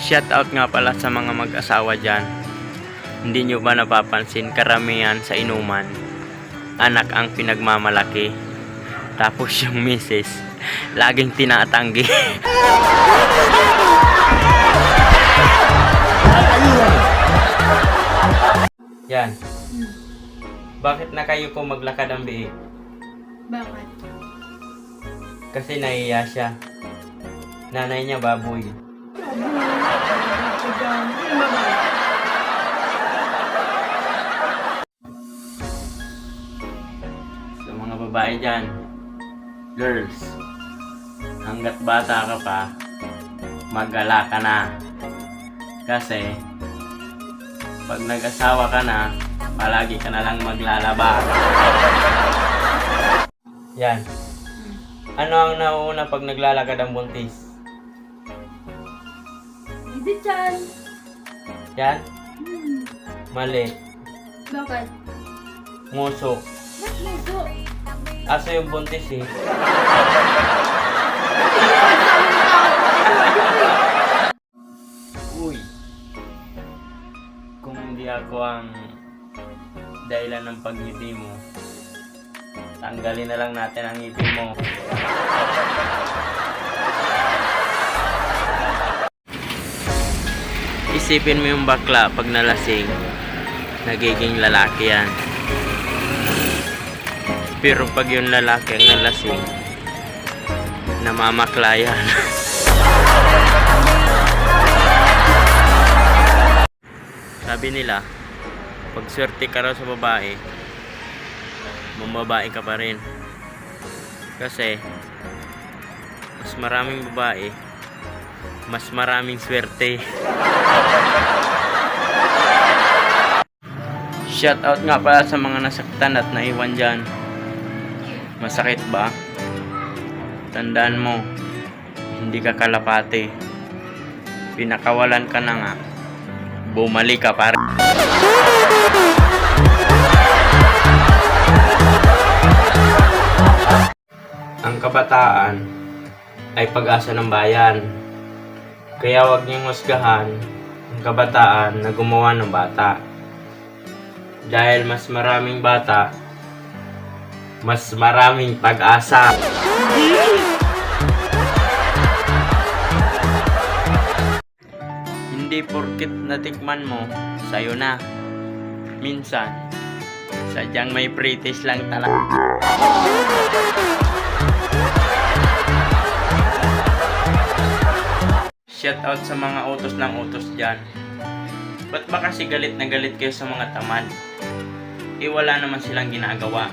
Shout out nga pala sa mga mag-asawa dyan. Hindi nyo ba napapansin, karamihan sa inuman, anak ang pinagmamalaki. Tapos yung misis, laging tinatanggi. Yan. Bakit na kayo po maglakad ang biik? Bakit? Kasi nahiya siya. Nanay niya baboy. So mga babae dyan, girls, hanggat bata ka pa, mag-ala ka na. Kasi pag nag-asawa ka na, palagi ka na lang maglalaba. Yan. Ano ang nauuna pag naglalakad ang buntis? Hindi dyan. Yan? Mali. Bakit? Nguso. Ba't muso? Aso yung buntis eh. Uy. Kung hindi ako ang dahilan ng pagngiti mo, tanggalin na lang natin ang ngiti mo. Isipin mo yung bakla pag nalasing, nagiging lalaki yan. Pero pag yung lalaki ang nalasing, namamakla yan. Sabi nila, pag swerte ka raw sa babae, mambabae ka pa rin. Kasi mas maraming babae, mas maraming swerte. Shout out nga pala sa mga nasaktan at naiwan dyan. Masakit ba? Tandaan mo, hindi ka kalapate. Pinakawalan ka na nga, bumalik ka pa rin. Ang kabataan ay pag-asa ng bayan. Kaya huwag niyong husgahan ang kabataan na gumawa ng bata. Dahil mas maraming bata, mas maraming pag-asa. Hindi porkit natikman mo, sayo na. Minsan, sadyang may British lang talaga. Shout out sa mga utos ng utos dyan. Ba't ba kasi galit na galit kayo sa mga tamad? Wala naman silang ginagawa.